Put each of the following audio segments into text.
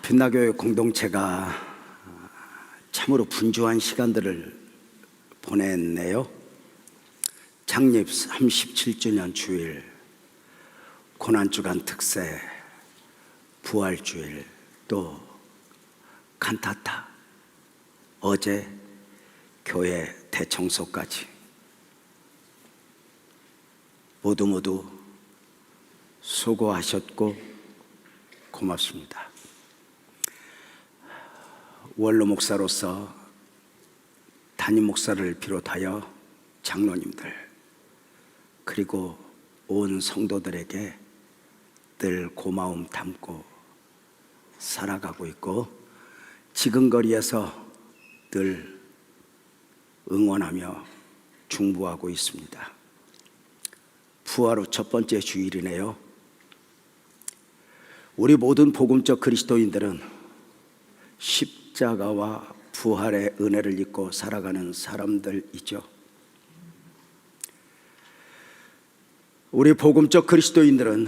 빛나교회 공동체가 참으로 분주한 시간들을 보냈네요. 창립 37주년 주일, 고난주간 특세, 부활주일, 또 칸타타, 어제 교회 대청소까지 모두 수고하셨고 고맙습니다. 원로 목사로서 담임 목사를 비롯하여 장로님들 그리고 온 성도들에게 늘 고마움 담고 살아가고 있고 지근거리에서 늘 응원하며 중보하고 있습니다. 부활 후 첫 번째 주일이네요. 우리 모든 복음적 그리스도인들은 십자가와 부활의 은혜를 입고 살아가는 사람들이죠. 우리 복음적 그리스도인들은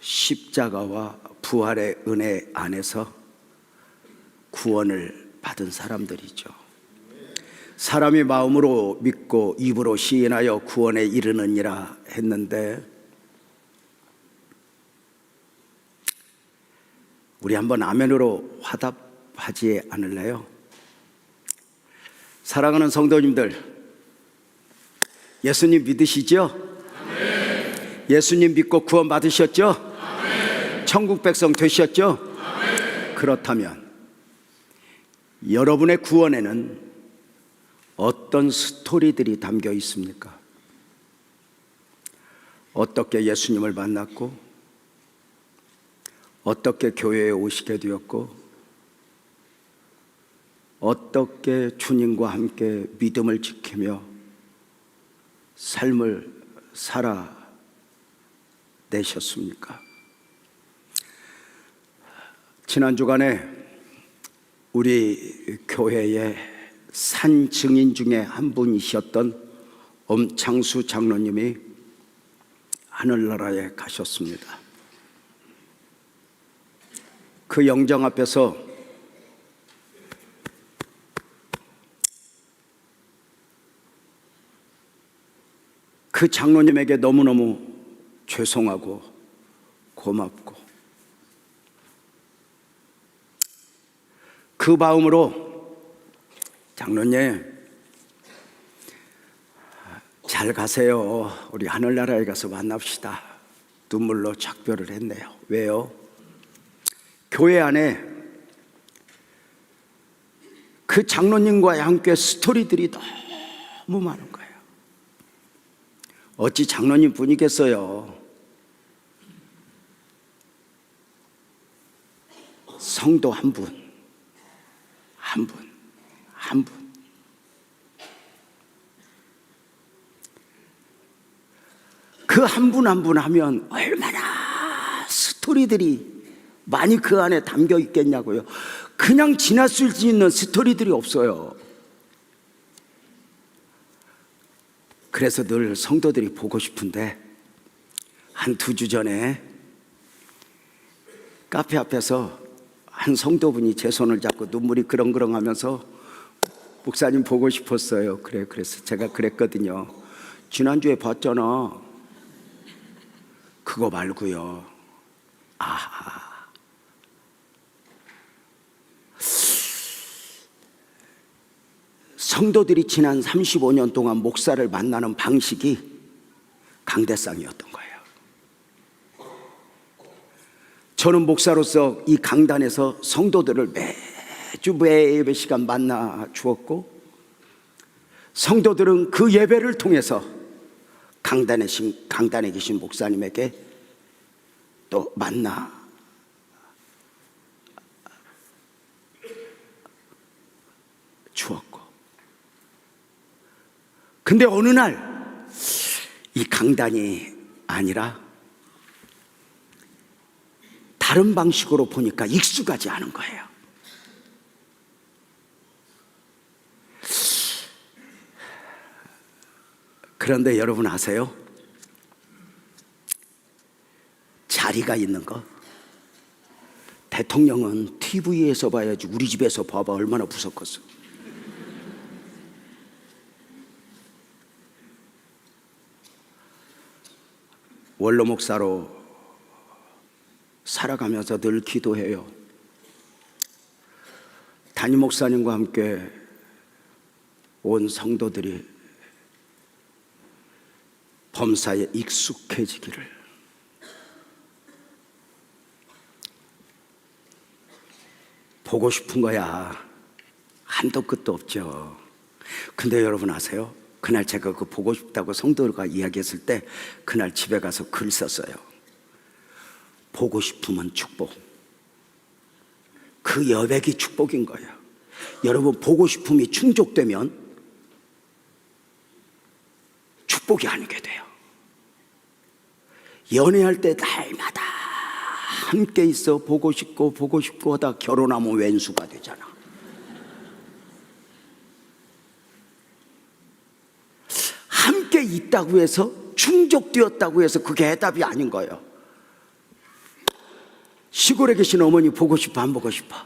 십자가와 부활의 은혜 안에서 구원을 받은 사람들이죠. 사람이 마음으로 믿고 입으로 시인하여 구원에 이르느니라 했는데, 우리 한번 아멘으로 화답하지 않을래요? 사랑하는 성도님들, 예수님 믿으시죠? 아멘. 예수님 믿고 구원 받으셨죠? 아멘. 천국 백성 되셨죠? 아멘. 그렇다면 여러분의 구원에는 어떤 스토리들이 담겨 있습니까? 어떻게 예수님을 만났고, 어떻게 교회에 오시게 되었고, 어떻게 주님과 함께 믿음을 지키며 삶을 살아내셨습니까? 지난 주간에 우리 교회의 산 증인 중에 한 분이셨던 엄창수 장로님이 하늘나라에 가셨습니다. 그 영정 앞에서 그 장로님에게 너무너무 죄송하고 고맙고 그 마음으로 장로님 잘 가세요. 우리 하늘나라에 가서 만납시다. 눈물로 작별을 했네요. 왜요? 교회 안에 그 장로님과의 함께 스토리들이 너무 많은 거예요. 어찌 장로님 뿐이겠어요. 성도 한 분, 한 분, 한 분. 그 한 분 한 분 하면 얼마나 스토리들이 많이 그 안에 담겨 있겠냐고요. 그냥 지나칠 수 있는 스토리들이 없어요. 그래서 늘 성도들이 보고 싶은데, 한 2주 전에 카페 앞에서 한 성도분이 제 손을 잡고 눈물이 그렁그렁 하면서 목사님 보고 싶었어요. 그래서 제가 그랬거든요. 지난주에 봤잖아. 그거 말고요. 성도들이 지난 35년 동안 목사를 만나는 방식이 강대상이었던 거예요. 저는 목사로서 이 강단에서 성도들을 매주 매 시간 만나 주었고, 성도들은 그 예배를 통해서 강단에 계신 목사님에게 또 만나 주었고, 근데 어느 날 이 강단이 아니라 다른 방식으로 보니까 익숙하지 않은 거예요. 그런데 여러분 아세요? 자리가 있는 거, 대통령은 TV에서 봐야지 우리 집에서 봐봐 얼마나 무섭겠어. 원로 목사로 살아가면서 늘 기도해요. 담임 목사님과 함께 온 성도들이 범사에 익숙해지기를. 보고 싶은 거야. 한도 끝도 없죠. 근데 여러분 아세요? 그날 제가 그 보고 싶다고 성도들과 이야기했을 때 그날 집에 가서 글 썼어요. 보고 싶으면 축복. 그 여백이 축복인 거예요. 여러분 보고 싶음이 충족되면 축복이 아니게 돼요. 연애할 때 날마다 함께 있어 보고 싶고 하다 결혼하면 왼수가 되잖아. 함께 있다고 해서 충족되었다고 해서 그게 해답이 아닌 거예요. 시골에 계신 어머니 보고 싶어 안 보고 싶어?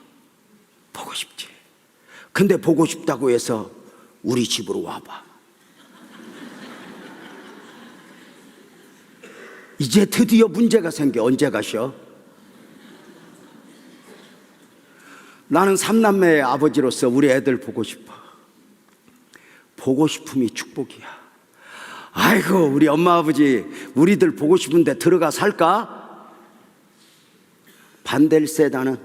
보고 싶지. 근데 보고 싶다고 해서 우리 집으로 와봐. 이제 드디어 문제가 생겨. 언제 가셔? 나는 3남매의 아버지로서 우리 애들 보고 싶어. 보고 싶음이 축복이야. 아이고 우리 엄마 아버지 우리들 보고 싶은데 들어가 살까? 반댈세. 나는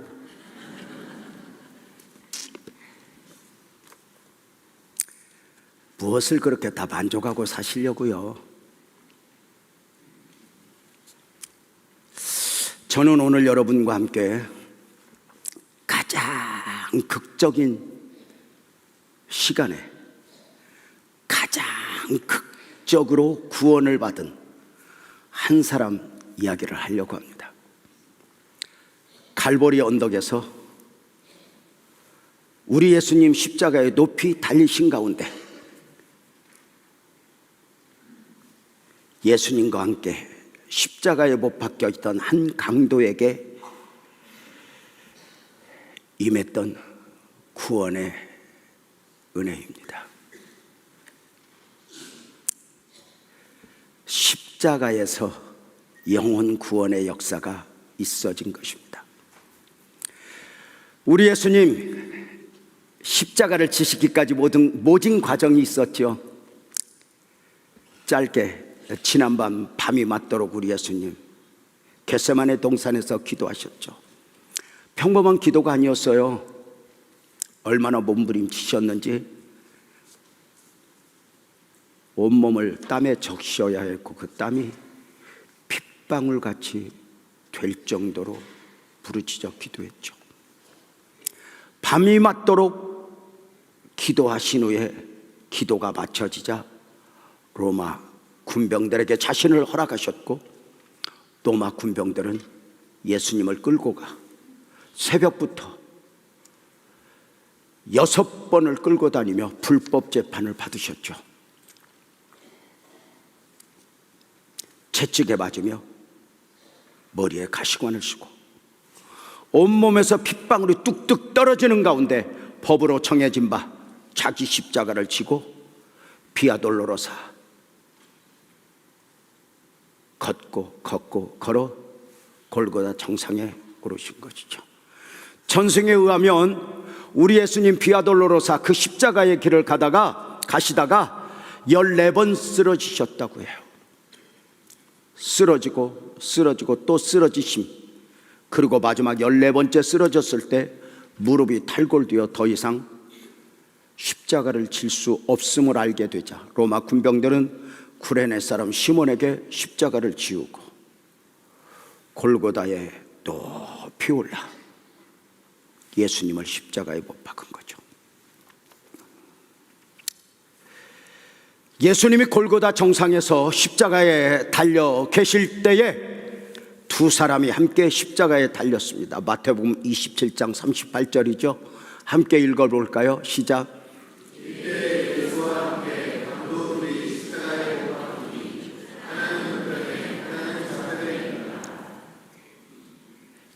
무엇을 그렇게 다 만족하고 사시려고요? 저는 오늘 여러분과 함께 가장 극적인 시간에 가장 극적으로 구원을 받은 한 사람 이야기를 하려고 합니다. 갈보리 언덕에서 우리 예수님 십자가에 높이 달리신 가운데 예수님과 함께 십자가에 못 박혀 있던 한 강도에게 임했던 구원의 은혜입니다. 십자가에서 영혼 구원의 역사가 있어진 것입니다. 우리 예수님 십자가를 지시기까지 모진 과정이 있었죠. 짧게 지난밤 밤이 맞도록 우리 예수님 겟세마네 동산에서 기도하셨죠. 평범한 기도가 아니었어요. 얼마나 몸부림치셨는지 온몸을 땀에 적셔야 했고 그 땀이 핏방울같이 될 정도로 부르짖어 기도했죠. 밤이 맞도록 기도하신 후에 기도가 마쳐지자 로마 군병들에게 자신을 허락하셨고 로마 군병들은 예수님을 끌고 가 새벽부터 6번을 끌고 다니며 불법 재판을 받으셨죠. 채찍에 맞으며 머리에 가시관을 쓰고 온몸에서 핏방울이 뚝뚝 떨어지는 가운데 법으로 정해진 바 자기 십자가를 지고 비아 돌로로사 걸어 골고다 정상에 오르신 것이죠. 전승에 의하면 우리 예수님 비아 돌로로사 그 십자가의 길을 가시다가 14번 쓰러지셨다고 해요. 쓰러지고 또 쓰러지심. 그리고 마지막 14번째 쓰러졌을 때 무릎이 탈골되어 더 이상 십자가를 질 수 없음을 알게 되자 로마 군병들은 구레네 사람 시몬에게 십자가를 지우고 골고다에 높이 올라 예수님을 십자가에 못 박은 거죠. 예수님이 골고다 정상에서 십자가에 달려 계실 때에 두 사람이 함께 십자가에 달렸습니다. 마태복음 27장 38절이죠. 함께 읽어볼까요? 시작.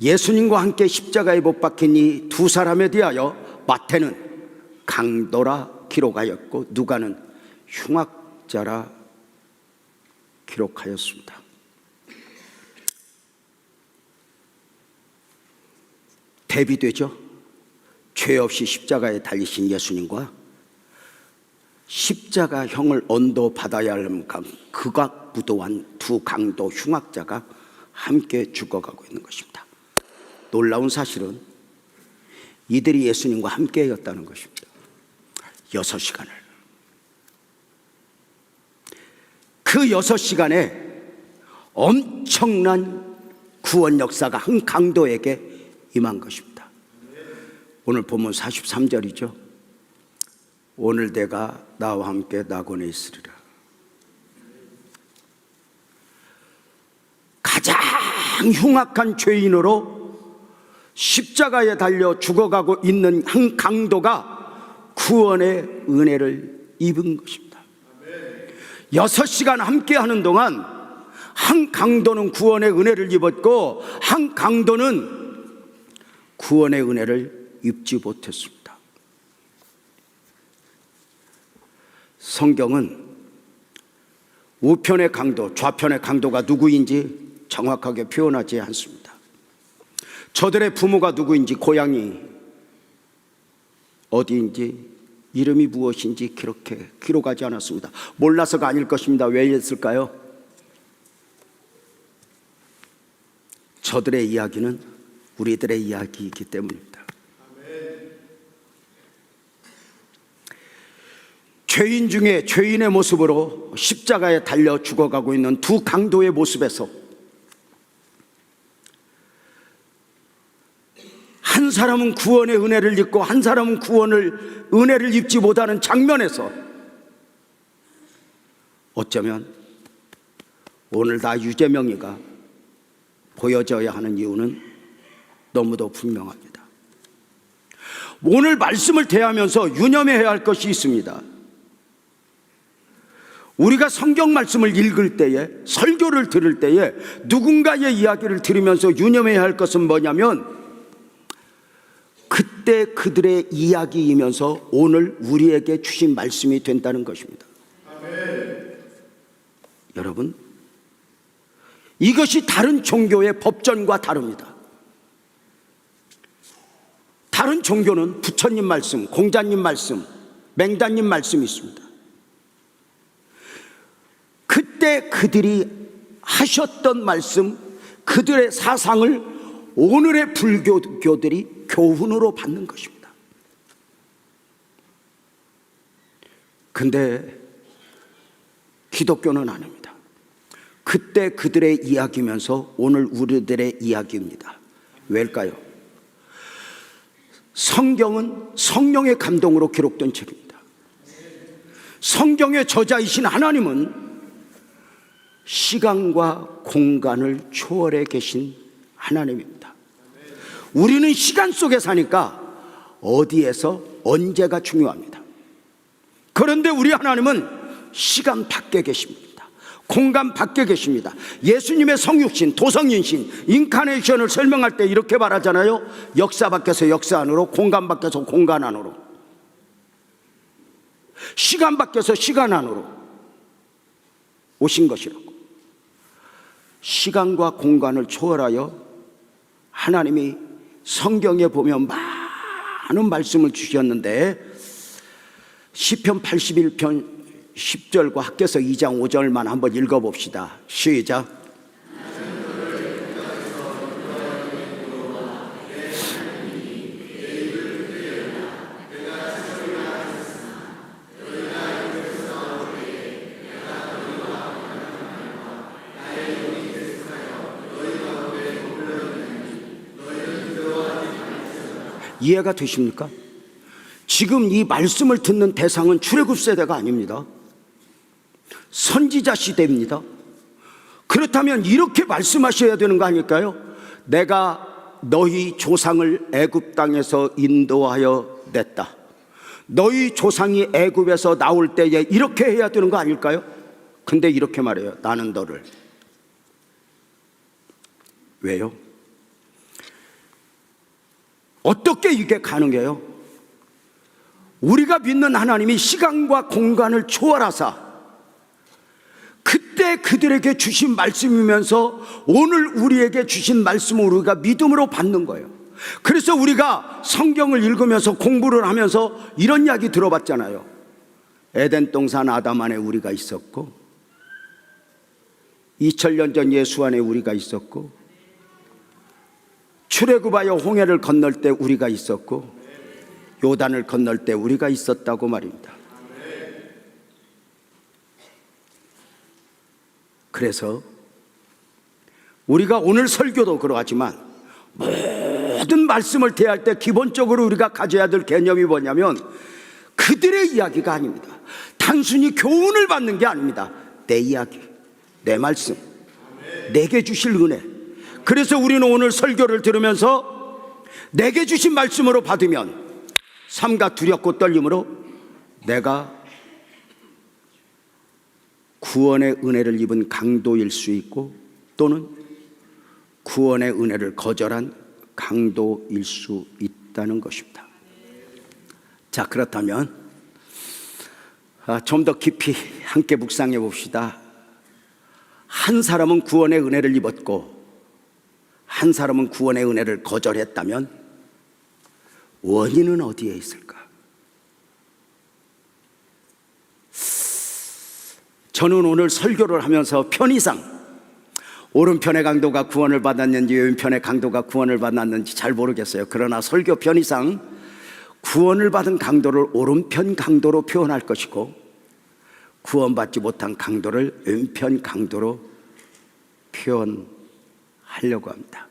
예수님과 함께 십자가에 못 박힌 이 두 사람에 대하여 마태는 강도라 기록하였고 누가는 흉악자라 기록하였습니다. 대비되죠? 죄 없이 십자가에 달리신 예수님과 십자가형을 언도받아야 할 극악무도한 두 강도 흉악자가 함께 죽어가고 있는 것입니다. 놀라운 사실은 이들이 예수님과 함께였다는 것입니다. 6시간을. 그 6시간에 엄청난 구원 역사가 한 강도에게 임한 것입니다. 오늘 본문 43절이죠. 오늘 내가 나와 함께 낙원에 있으리라. 가장 흉악한 죄인으로 십자가에 달려 죽어가고 있는 한 강도가 구원의 은혜를 입은 것입니다. 6시간 함께 하는 동안 한 강도는 구원의 은혜를 입었고 한 강도는 구원의 은혜를 입지 못했습니다. 성경은 우편의 강도, 좌편의 강도가 누구인지 정확하게 표현하지 않습니다. 저들의 부모가 누구인지, 고향이 어디인지, 이름이 무엇인지 기록하지 않았습니다. 몰라서가 아닐 것입니다. 왜 했을까요? 저들의 이야기는 우리들의 이야기이기 때문입니다. 죄인 중에 죄인의 모습으로 십자가에 달려 죽어가고 있는 두 강도의 모습에서 한 사람은 구원의 은혜를 입고 한 사람은 은혜를 입지 못하는 장면에서 어쩌면 오늘 다 유재명이가 보여져야 하는 이유는 너무도 분명합니다. 오늘 말씀을 대하면서 유념해야 할 것이 있습니다. 우리가 성경 말씀을 읽을 때에, 설교를 들을 때에 누군가의 이야기를 들으면서 유념해야 할 것은 뭐냐면 그때 그들의 이야기이면서 오늘 우리에게 주신 말씀이 된다는 것입니다. 아멘. 여러분, 이것이 다른 종교의 법전과 다릅니다. 다른 종교는 부처님 말씀, 공자님 말씀, 맹자님 말씀이 있습니다. 그때 그들이 하셨던 말씀, 그들의 사상을 오늘의 불교교들이 교훈으로 받는 것입니다. 근데 기독교는 아닙니다. 그때 그들의 이야기면서 오늘 우리들의 이야기입니다. 왜일까요? 성경은 성령의 감동으로 기록된 책입니다. 성경의 저자이신 하나님은 시간과 공간을 초월해 계신 하나님입니다. 우리는 시간 속에 사니까 어디에서 언제가 중요합니다. 그런데 우리 하나님은 시간 밖에 계십니다. 공간 밖에 계십니다. 예수님의 성육신, 도성인신, 인카네이션을 설명할 때 이렇게 말하잖아요. 역사 밖에서 역사 안으로, 공간 밖에서 공간 안으로, 시간 밖에서 시간 안으로 오신 것이라고. 시간과 공간을 초월하여 하나님이 성경에 보면 많은 말씀을 주셨는데 시편 81편 10절과 학개서 2장 5절만 한번 읽어봅시다. 시작. 이해가 되십니까? 지금 이 말씀을 듣는 대상은 출애굽 세대가 아닙니다. 선지자 시대입니다. 그렇다면 이렇게 말씀하셔야 되는 거 아닐까요? 내가 너희 조상을 애굽 땅에서 인도하여 냈다. 너희 조상이 애굽에서 나올 때에 이렇게 해야 되는 거 아닐까요? 근데 이렇게 말해요. 나는 너를. 왜요? 어떻게 이게 가능해요? 우리가 믿는 하나님이 시간과 공간을 초월하사 그때 그들에게 주신 말씀이면서 오늘 우리에게 주신 말씀을 우리가 믿음으로 받는 거예요. 그래서 우리가 성경을 읽으면서 공부를 하면서 이런 이야기 들어봤잖아요. 에덴 동산 아담 안에 우리가 있었고, 2000년 전 예수 안에 우리가 있었고, 출애굽하여 홍해를 건널 때 우리가 있었고, 요단을 건널 때 우리가 있었다고 말입니다. 그래서 우리가 오늘 설교도 그러하지만 모든 말씀을 대할 때 기본적으로 우리가 가져야 될 개념이 뭐냐면 그들의 이야기가 아닙니다. 단순히 교훈을 받는 게 아닙니다. 내 이야기, 내 말씀, 내게 주실 은혜. 그래서 우리는 오늘 설교를 들으면서 내게 주신 말씀으로 받으면 삼가 두렵고 떨림으로 내가 구원의 은혜를 입은 강도일 수 있고, 또는 구원의 은혜를 거절한 강도일 수 있다는 것입니다. 자, 그렇다면 좀 더 깊이 함께 묵상해 봅시다. 한 사람은 구원의 은혜를 입었고 한 사람은 구원의 은혜를 거절했다면 원인은 어디에 있을까? 저는 오늘 설교를 하면서 편의상 오른편의 강도가 구원을 받았는지 왼편의 강도가 구원을 받았는지 잘 모르겠어요. 그러나 설교 편의상 구원을 받은 강도를 오른편 강도로 표현할 것이고, 구원받지 못한 강도를 왼편 강도로 표현하려고 합니다.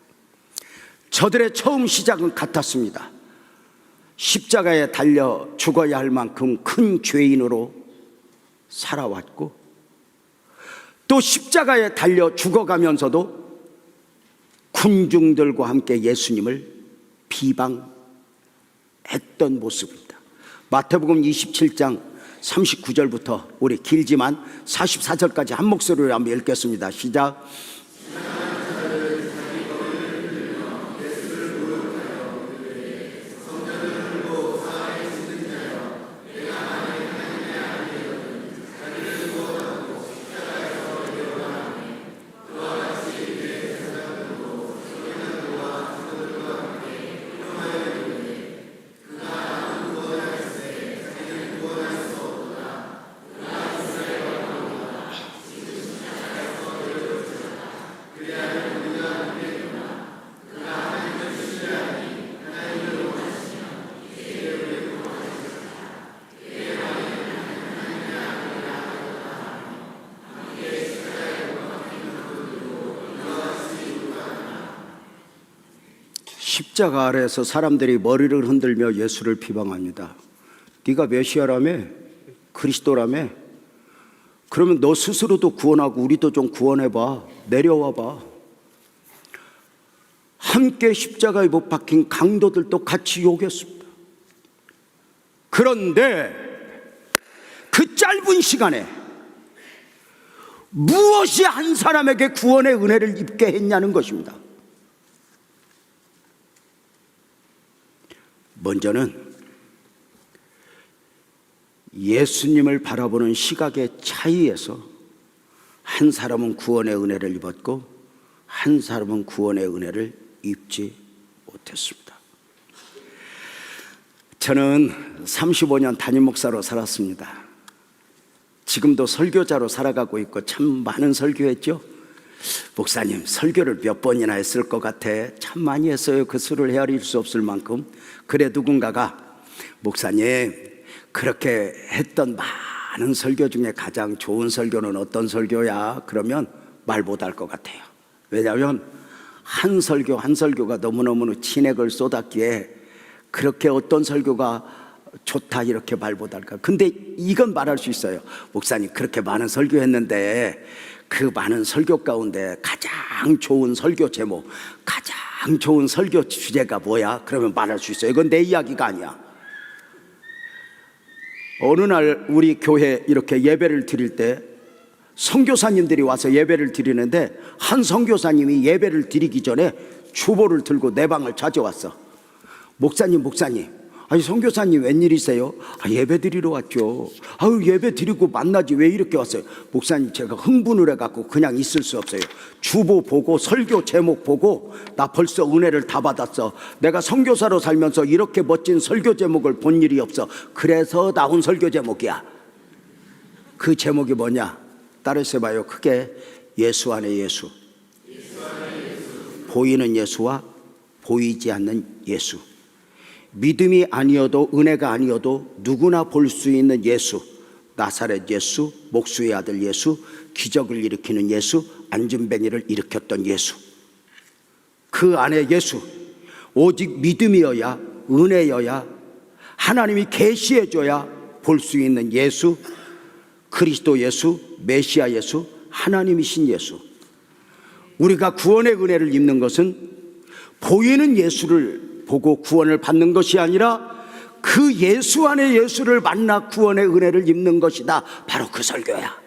저들의 처음 시작은 같았습니다. 십자가에 달려 죽어야 할 만큼 큰 죄인으로 살아왔고, 또 십자가에 달려 죽어가면서도 군중들과 함께 예수님을 비방했던 모습입니다. 마태복음 27장 39절부터 우리 길지만 44절까지 한 목소리로 한번 읽겠습니다. 시작. 십자가 아래에서 사람들이 머리를 흔들며 예수를 비방합니다. 네가 메시아라며? 그리스도라며? 그러면 너 스스로도 구원하고 우리도 좀 구원해봐. 내려와봐. 함께 십자가에 못 박힌 강도들도 같이 욕했습니다. 그런데 그 짧은 시간에 무엇이 한 사람에게 구원의 은혜를 입게 했냐는 것입니다. 먼저는 예수님을 바라보는 시각의 차이에서 한 사람은 구원의 은혜를 입었고 한 사람은 구원의 은혜를 입지 못했습니다. 저는 35년 담임 목사로 살았습니다. 지금도 설교자로 살아가고 있고 참 많은 설교했죠. 목사님, 설교를 몇 번이나 했을 것 같아. 참 많이 했어요. 그 수를 헤아릴 수 없을 만큼. 그래 누군가가 목사님, 그렇게 했던 많은 설교 중에 가장 좋은 설교는 어떤 설교야? 그러면 말 못할 것 같아요. 왜냐하면 한 설교 한 설교가 너무너무 진액을 쏟았기에 그렇게 어떤 설교가 좋다 이렇게 말 못할까. 근데 이건 말할 수 있어요. 목사님, 그렇게 많은 설교했는데 그 많은 설교 가운데 가장 좋은 설교 제목, 가장 좋은 설교 주제가 뭐야? 그러면 말할 수 있어요. 이건 내 이야기가 아니야. 어느 날 우리 교회 이렇게 예배를 드릴 때 선교사님들이 와서 예배를 드리는데 한 선교사님이 예배를 드리기 전에 주보를 들고 내 방을 찾아왔어. 목사님, 아니 선교사님 웬일이세요? 예배 드리러 왔죠. 예배 드리고 만나지 왜 이렇게 왔어요? 목사님, 제가 흥분을 해갖고 그냥 있을 수 없어요. 주보 보고 설교 제목 보고 나 벌써 은혜를 다 받았어. 내가 선교사로 살면서 이렇게 멋진 설교 제목을 본 일이 없어. 그래서 나온 설교 제목이야. 그 제목이 뭐냐? 따라서 봐요. 크게 예수 안에 예수. 보이는 예수와 보이지 않는 예수. 믿음이 아니어도 은혜가 아니어도 누구나 볼 수 있는 예수. 나사렛 예수, 목수의 아들 예수, 기적을 일으키는 예수, 안진뱅이를 일으켰던 예수. 그 안에 예수. 오직 믿음이어야, 은혜여야, 하나님이 계시해줘야 볼 수 있는 예수, 그리스도 예수, 메시아 예수, 하나님이신 예수. 우리가 구원의 은혜를 입는 것은 보이는 예수를 보고 구원을 받는 것이 아니라 그 예수 안에 예수를 만나 구원의 은혜를 입는 것이다. 바로 그 설교야.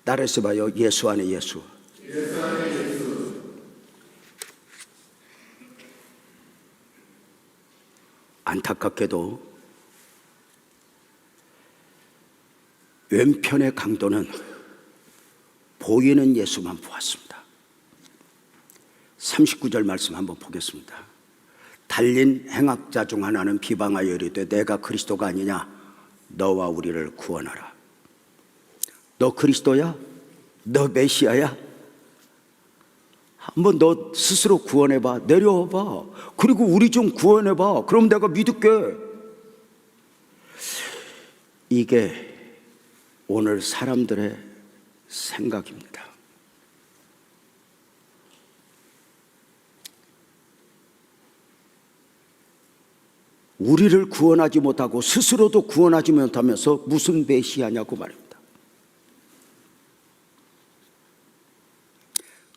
따라서 봐요. 예수 안에 예수. 안타깝게도 왼편의 강도는 보이는 예수만 보았습니다. 39절 말씀 한번 보겠습니다. 달린 행악자 중 하나는 비방하여 이르되 내가 그리스도가 아니냐? 너와 우리를 구원하라. 너 그리스도야? 너 메시아야? 한번 너 스스로 구원해봐. 내려와봐. 그리고 우리 좀 구원해봐. 그럼 내가 믿을게. 이게 오늘 사람들의 생각입니다. 우리를 구원하지 못하고 스스로도 구원하지 못하면서 무슨 메시아냐고 말입니다.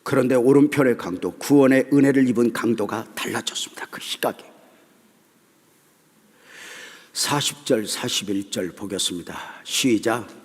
그런데 오른편의 강도, 구원의 은혜를 입은 강도가 달라졌습니다. 그 시각이. 40절 41절 보겠습니다. 시작.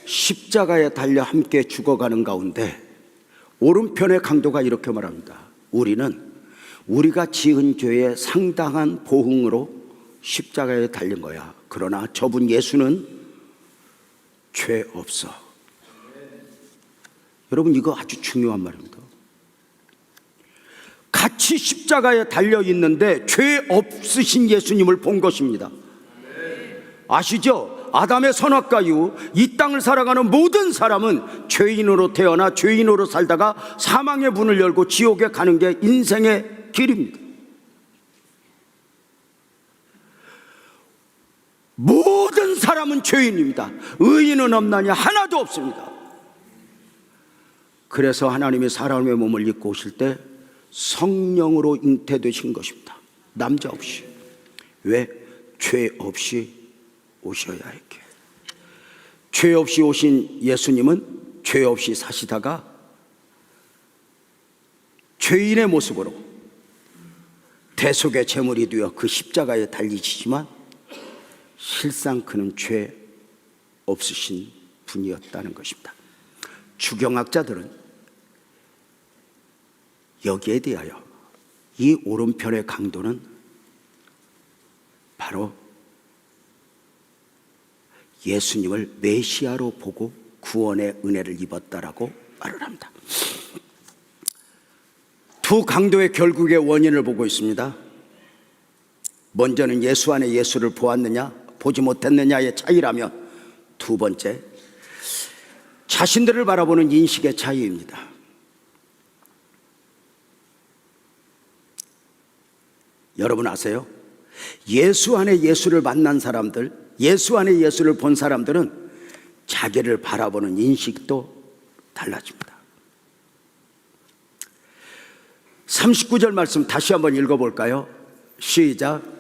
십자가에 달려 함께 죽어가는 가운데 오른편의 강도가 이렇게 말합니다. 우리는 우리가 지은 죄의 상당한 보응으로 십자가에 달린 거야. 그러나 저분 예수는 죄 없어. 여러분, 이거 아주 중요한 말입니다. 같이 십자가에 달려 있는데 죄 없으신 예수님을 본 것입니다. 아시죠? 아담의 선악과 이후 이 땅을 살아가는 모든 사람은 죄인으로 태어나 죄인으로 살다가 사망의 문을 열고 지옥에 가는 게 인생의 길입니다. 모든 사람은 죄인입니다. 의인은 없나니 하나도 없습니다. 그래서 하나님이 사람의 몸을 입고 오실 때 성령으로 잉태되신 것입니다. 남자 없이. 왜? 죄 없이 오셔야 했게. 죄 없이 오신 예수님은 죄 없이 사시다가 죄인의 모습으로 대속의 제물이 되어 그 십자가에 달리시지만 실상 그는 죄 없으신 분이었다는 것입니다. 주경학자들은 여기에 대하여 이 오른편의 강도는 바로 예수님을 메시아로 보고 구원의 은혜를 입었다라고 말을 합니다. 두 강도의 결국의 원인을 보고 있습니다. 먼저는 예수 안에 예수를 보았느냐 보지 못했느냐의 차이라면, 두 번째 자신들을 바라보는 인식의 차이입니다. 여러분 아세요? 예수 안에 예수를 만난 사람들, 예수 안에 예수를 본 사람들은 자기를 바라보는 인식도 달라집니다. 39절 말씀 다시 한번 읽어볼까요? 시작.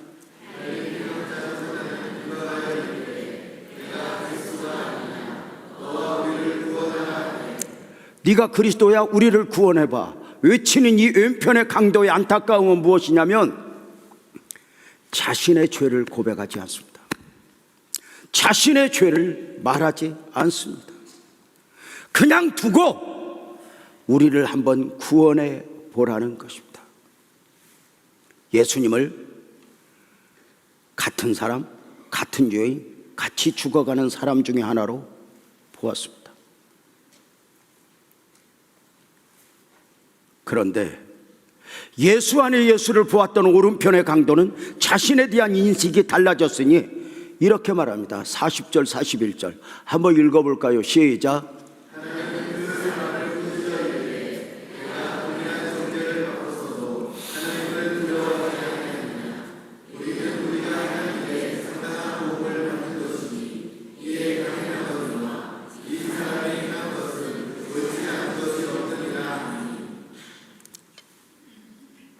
네가 그리스도야 우리를 구원해봐 외치는 이 왼편의 강도의 안타까움은 무엇이냐면 자신의 죄를 고백하지 않습니다. 자신의 죄를 말하지 않습니다. 그냥 두고 우리를 한번 구원해 보라는 것입니다. 예수님을 같은 사람, 같은 죄인, 같이 죽어가는 사람 중에 하나로 보았습니다. 그런데 예수 안에 예수를 보았던 오른편의 강도는 자신에 대한 인식이 달라졌으니 이렇게 말합니다. 40절 41절 한번 읽어볼까요? 시작.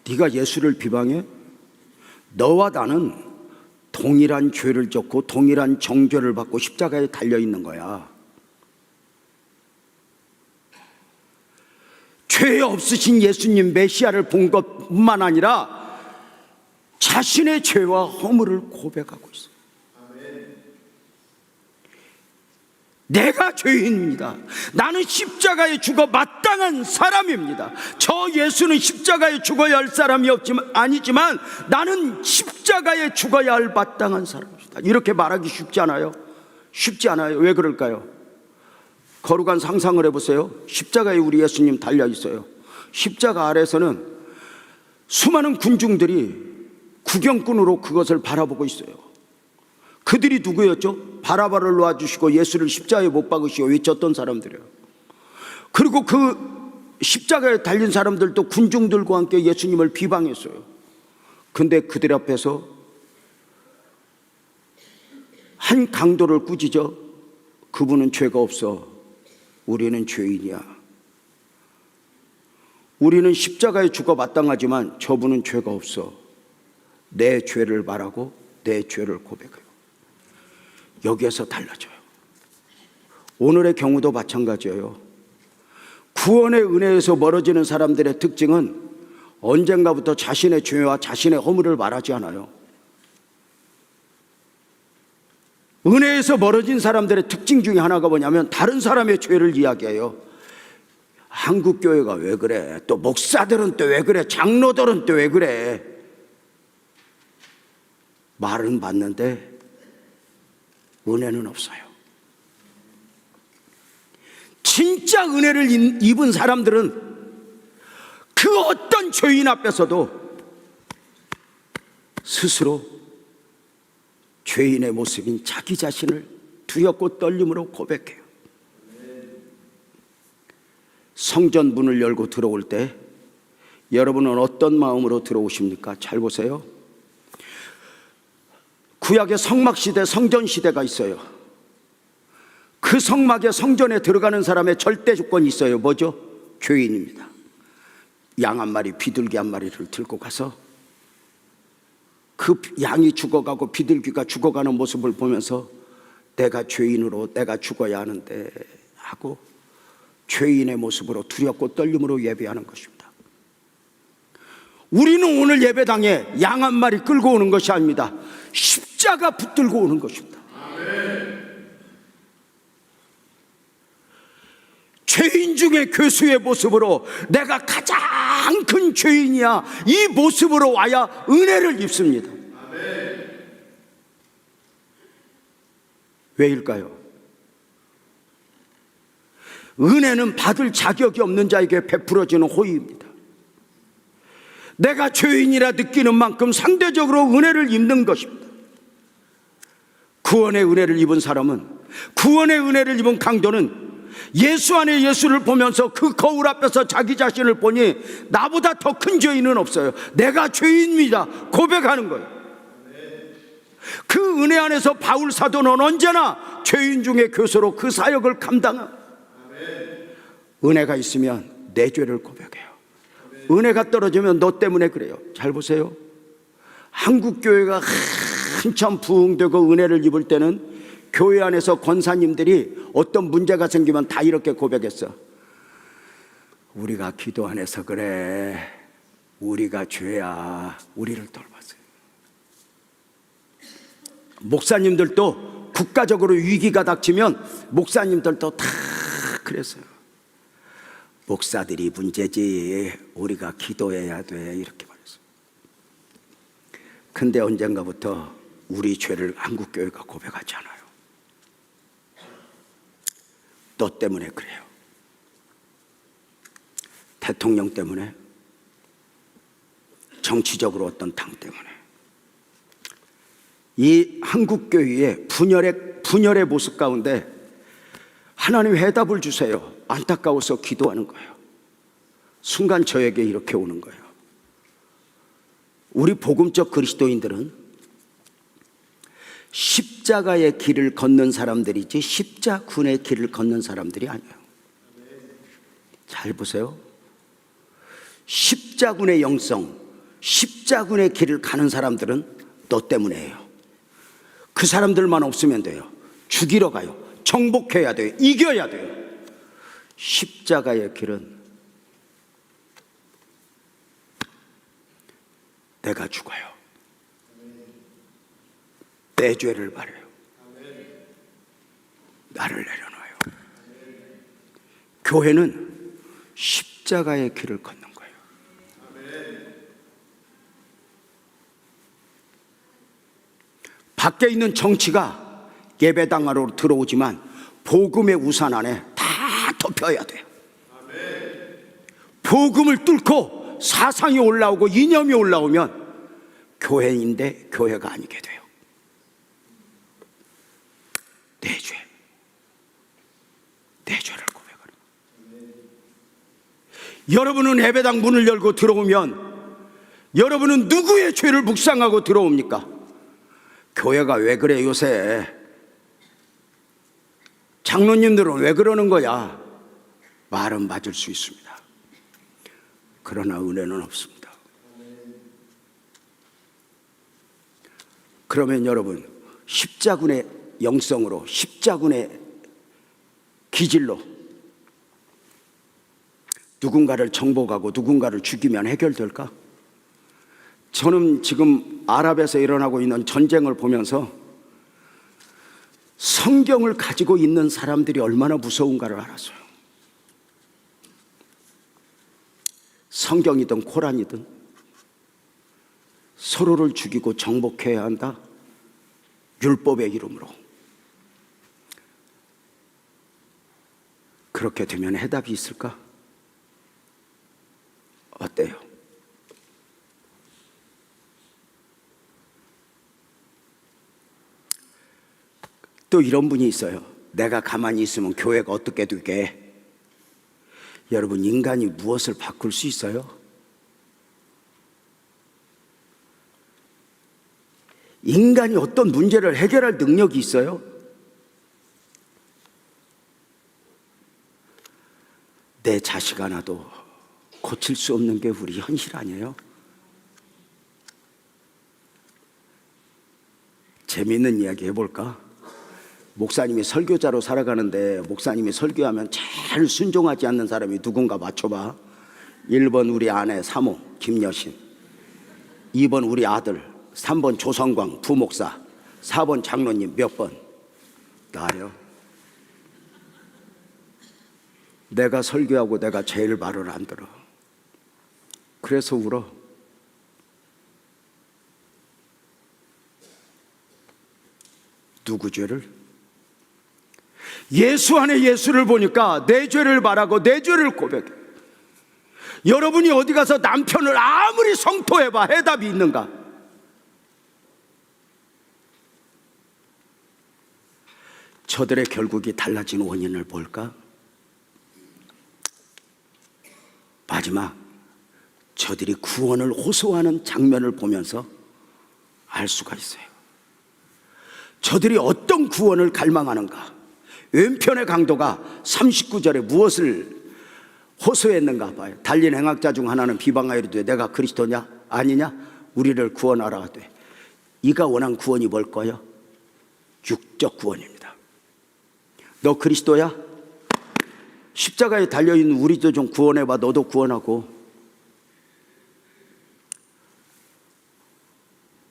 네가 예수를 비방해? 너와 나는 동일한 죄를 졌고 동일한 정죄를 받고 십자가에 달려있는 거야. 죄 없으신 예수님 메시아를 본 것뿐만 아니라 자신의 죄와 허물을 고백하고 있어요. 내가 죄인입니다. 나는 십자가에 죽어 마땅한 사람입니다. 저 예수는 십자가에 죽어야 할 사람이 아니지만 나는 십자가에 죽어야 할 마땅한 사람입니다. 이렇게 말하기 쉽지 않아요. 쉽지 않아요. 왜 그럴까요? 거룩한 상상을 해보세요. 십자가에 우리 예수님 달려 있어요. 십자가 아래서는 수많은 군중들이 구경꾼으로 그것을 바라보고 있어요. 그들이 누구였죠? 바라바를 놓아주시고 예수를 십자가에 못 박으시고 외쳤던 사람들이에요. 그리고 그 십자가에 달린 사람들도 군중들과 함께 예수님을 비방했어요. 근데 그들 앞에서 한 강도를 꾸짖어 그분은 죄가 없어. 우리는 죄인이야. 우리는 십자가에 죽어 마땅하지만 저분은 죄가 없어. 내 죄를 말하고 내 죄를 고백해요. 여기에서 달라져요. 오늘의 경우도 마찬가지예요. 구원의 은혜에서 멀어지는 사람들의 특징은 언젠가부터 자신의 죄와 자신의 허물을 말하지 않아요. 은혜에서 멀어진 사람들의 특징 중에 하나가 뭐냐면 다른 사람의 죄를 이야기해요. 한국 교회가 왜 그래? 또 목사들은 또 왜 그래? 장로들은 또 왜 그래? 말은 맞는데 은혜는 없어요. 진짜 은혜를 입은 사람들은 그 어떤 죄인 앞에서도 스스로 죄인의 모습인 자기 자신을 두렵고 떨림으로 고백해요. 성전 문을 열고 들어올 때 여러분은 어떤 마음으로 들어오십니까? 잘 보세요. 구약의 성막시대, 성전시대가 있어요. 그 성막의 성전에 들어가는 사람의 절대 조건이 있어요. 뭐죠? 죄인입니다. 양 한 마리, 비둘기 한 마리를 들고 가서 그 양이 죽어가고 비둘기가 죽어가는 모습을 보면서 내가 죄인으로 내가 죽어야 하는데 하고 죄인의 모습으로 두렵고 떨림으로 예배하는 것입니다. 우리는 오늘 예배당에 양 한 마리 끌고 오는 것이 아닙니다. 십자가 붙들고 오는 것입니다. 죄인 중에 교수의 모습으로 내가 가장 큰 죄인이야, 이 모습으로 와야 은혜를 입습니다. 왜일까요? 은혜는 받을 자격이 없는 자에게 베풀어지는 호의입니다. 내가 죄인이라 느끼는 만큼 상대적으로 은혜를 입는 것입니다. 구원의 은혜를 입은 사람은, 구원의 은혜를 입은 강도는 예수 안에 예수를 보면서 그 거울 앞에서 자기 자신을 보니 나보다 더 큰 죄인은 없어요. 내가 죄인입니다 고백하는 거예요. 그 은혜 안에서 바울 사도는 언제나 죄인 중에 교수로 그 사역을 감당합니다. 은혜가 있으면 내 죄를 고백해요. 은혜가 떨어지면 너 때문에 그래요. 잘 보세요. 한국 교회가 한참 부흥되고 은혜를 입을 때는 교회 안에서 권사님들이 어떤 문제가 생기면 다 이렇게 고백했어. 우리가 기도 안 해서 그래. 우리가 죄야. 우리를 돌봤어요. 목사님들도 국가적으로 위기가 닥치면 목사님들도 다 그랬어요. 목사들이 문제지 우리가 기도해야 돼 이렇게 말했어요. 근데 언젠가부터 우리 죄를 한국교회가 고백하지 않아요. 너 때문에 그래요. 대통령 때문에, 정치적으로 어떤 당 때문에. 이 한국교회의 분열의 모습 가운데 하나님 해답을 주세요. 안타까워서 기도하는 거예요. 순간 저에게 이렇게 오는 거예요. 우리 복음적 그리스도인들은 십자가의 길을 걷는 사람들이지 십자군의 길을 걷는 사람들이 아니에요. 잘 보세요. 십자군의 영성, 십자군의 길을 가는 사람들은 너 때문에요. 그 사람들만 없으면 돼요. 죽이러 가요. 정복해야 돼요. 이겨야 돼요. 십자가의 길은 내가 죽어요. 내 죄를 바래요. 나를 내려놔요. 교회는 십자가의 길을 걷는 거예요. 밖에 있는 정치가 예배당 안으로 들어오지만 복음의 우산 안에 다 덮여야 돼요. 복음을 뚫고 사상이 올라오고 이념이 올라오면 교회인데 교회가 아니게 돼요. 내 죄를 고백하는 거예요. 여러분은 예배당 문을 열고 들어오면 여러분은 누구의 죄를 묵상하고 들어옵니까? 교회가 왜 그래 요새? 장로님들은 왜 그러는 거야? 말은 맞을 수 있습니다. 그러나 은혜는 없습니다. 그러면 여러분, 십자군의 영성으로, 십자군의 기질로 누군가를 정복하고 누군가를 죽이면 해결될까? 저는 지금 아랍에서 일어나고 있는 전쟁을 보면서 성경을 가지고 있는 사람들이 얼마나 무서운가를 알았어요. 성경이든 코란이든 서로를 죽이고 정복해야 한다. 율법의 이름으로. 그렇게 되면 해답이 있을까? 어때요? 또 이런 분이 있어요. 내가 가만히 있으면 교회가 어떻게 되게? 여러분, 인간이 무엇을 바꿀 수 있어요? 인간이 어떤 문제를 해결할 능력이 있어요? 내 자식 하나도 고칠 수 없는 게 우리 현실 아니에요? 재미있는 이야기 해볼까? 목사님이 설교자로 살아가는데 목사님이 설교하면 제일 순종하지 않는 사람이 누군가 맞춰봐. 1번 우리 아내 사모 김여신, 2번 우리 아들, 3번 조성광 부목사, 4번 장로님 몇 번? 나요. 내가 설교하고 내가 제일 말을 안 들어. 그래서 울어. 누구 죄를? 예수 안에 예수를 보니까 내 죄를 말하고 내 죄를 고백해. 여러분이 어디 가서 남편을 아무리 성토해봐 해답이 있는가? 저들의 결국이 달라진 원인을 볼까? 마지막, 저들이 구원을 호소하는 장면을 보면서 알 수가 있어요. 저들이 어떤 구원을 갈망하는가? 왼편의 강도가 39절에 무엇을 호소했는가 봐요. 달린 행악자 중 하나는 비방하여 이르되 내가 그리스도냐 아니냐 우리를 구원하라 하되, 이가 원한 구원이 뭘 거요? 육적 구원입니다. 너 그리스도야? 십자가에 달려있는 우리도 좀 구원해봐. 너도 구원하고.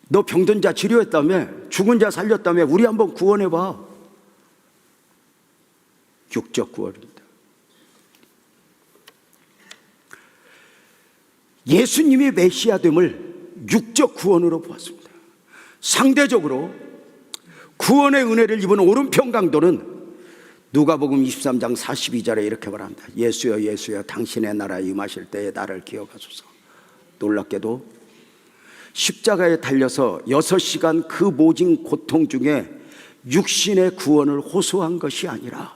너 병든 자 치료했다며, 죽은 자 살렸다며, 우리 한번 구원해봐. 육적 구원입니다. 예수님이 메시아됨을 육적 구원으로 보았습니다. 상대적으로 구원의 은혜를 입은 오른편 강도는 누가복음 23장 42절에 이렇게 말합니다. 예수여 예수여 당신의 나라에 임하실 때에 나를 기억하소서. 놀랍게도 십자가에 달려서 6시간 그 모진 고통 중에 육신의 구원을 호소한 것이 아니라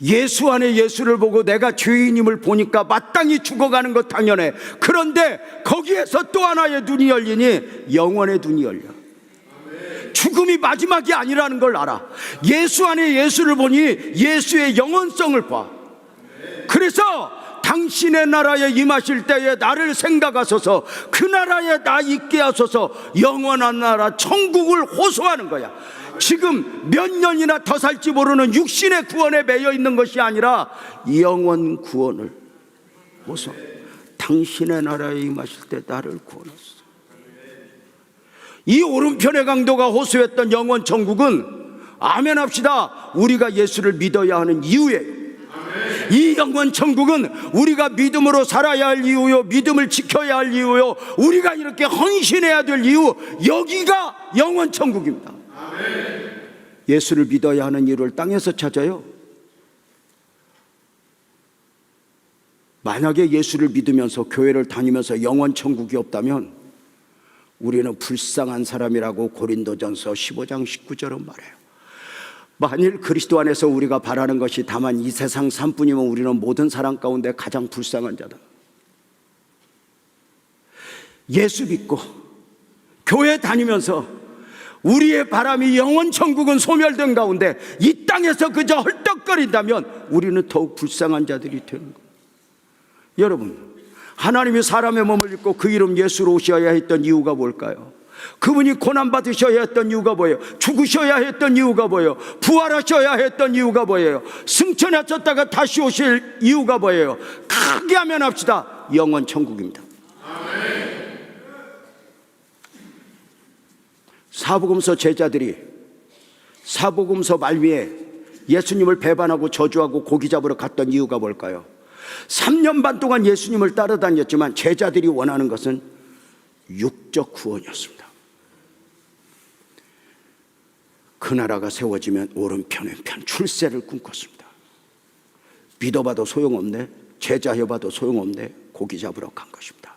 예수 안에 예수를 보고 내가 죄인임을 보니까 마땅히 죽어가는 것 당연해. 그런데 거기에서 또 하나의 눈이 열리니 영원의 눈이 열려. 죽음이 마지막이 아니라는 걸 알아. 예수 안에 예수를 보니 예수의 영원성을 봐. 그래서 당신의 나라에 임하실 때에 나를 생각하소서, 그 나라에 나 있게 하소서, 영원한 나라 천국을 호소하는 거야. 지금 몇 년이나 더 살지 모르는 육신의 구원에 매여 있는 것이 아니라 영원 구원을 호소. 당신의 나라에 임하실 때 나를 구원하소서. 이 오른편의 강도가 호소했던 영원 천국은 아멘 합시다, 우리가 예수를 믿어야 하는 이유예요. 이 영원 천국은 우리가 믿음으로 살아야 할 이유요, 믿음을 지켜야 할 이유요, 우리가 이렇게 헌신해야 될 이유, 여기가 영원 천국입니다. 예수를 믿어야 하는 이유를 땅에서 찾아요. 만약에 예수를 믿으면서 교회를 다니면서 영원 천국이 없다면 우리는 불쌍한 사람이라고 고린도전서 15장 19절은 말해요. 만일 그리스도 안에서 우리가 바라는 것이 다만 이 세상 삶뿐이면 우리는 모든 사람 가운데 가장 불쌍한 자다. 예수 믿고 교회 다니면서 우리의 바람이 영원 천국은 소멸된 가운데 이 땅에서 그저 헐떡거린다면 우리는 더욱 불쌍한 자들이 되는 거예요. 여러분, 하나님이 사람의 몸을 입고 그 이름 예수로 오셔야 했던 이유가 뭘까요? 그분이 고난받으셔야 했던 이유가 뭐예요? 죽으셔야 했던 이유가 뭐예요? 부활하셔야 했던 이유가 뭐예요? 승천하셨다가 다시 오실 이유가 뭐예요? 크게 하면 합시다, 영원 천국입니다. 사복음서 제자들이 사복음서 말미에 예수님을 배반하고 저주하고 고기 잡으러 갔던 이유가 뭘까요? 3년 반 동안 예수님을 따라다녔지만 제자들이 원하는 것은 육적 구원이었습니다. 그 나라가 세워지면 오른편 왼편 출세를 꿈꿨습니다. 믿어봐도 소용없네, 제자해봐도 소용없네, 고기 잡으러 간 것입니다.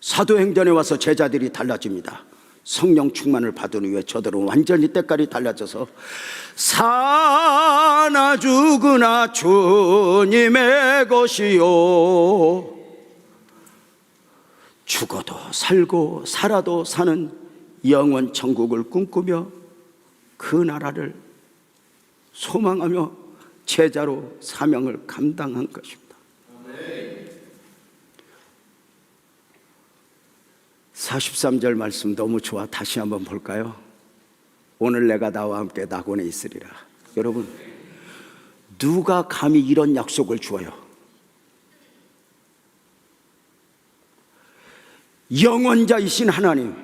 사도행전에 와서 제자들이 달라집니다. 성령 충만을 받은 후에 저들은 완전히 때깔이 달라져서 사나 죽으나 주님의 것이요, 죽어도 살고 살아도 사는 영원 천국을 꿈꾸며 그 나라를 소망하며 제자로 사명을 감당한 것입니다. 43절 말씀 너무 좋아. 다시 한번 볼까요? 오늘 내가 나와 함께 낙원에 있으리라. 여러분, 누가 감히 이런 약속을 주어요? 영원자이신 하나님,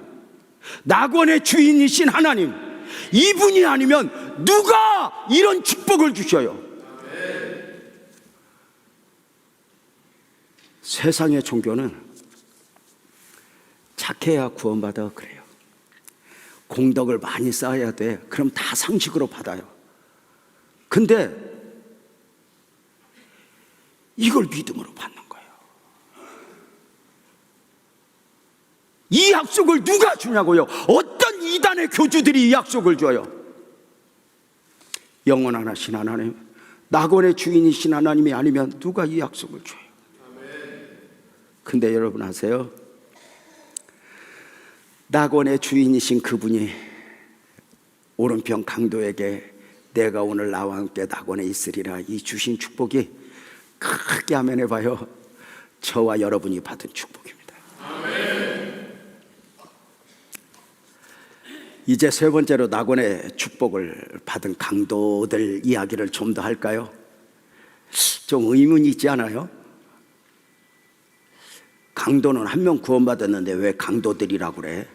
낙원의 주인이신 하나님, 이분이 아니면 누가 이런 축복을 주셔요? 세상의 종교는 착해야 구원받아 그래요. 공덕을 많이 쌓아야 돼. 그럼 다 상식으로 받아요. 근데 이걸 믿음으로 받는 거예요. 이 약속을 누가 주냐고요? 어떤 이단의 교주들이 이 약속을 줘요? 영원하신 하나님, 낙원의 주인이신 하나님이 아니면 누가 이 약속을 줘요? 근데 여러분 아세요? 낙원의 주인이신 그분이 오른편 강도에게 내가 오늘 나와 함께 낙원에 있으리라 이 주신 축복이 크게 아멘 해봐요. 저와 여러분이 받은 축복입니다. 아멘. 이제 세 번째로 낙원의 축복을 받은 강도들 이야기를 좀 더 할까요? 좀 의문이 있지 않아요? 강도는 한 명 구원받았는데 왜 강도들이라고 그래?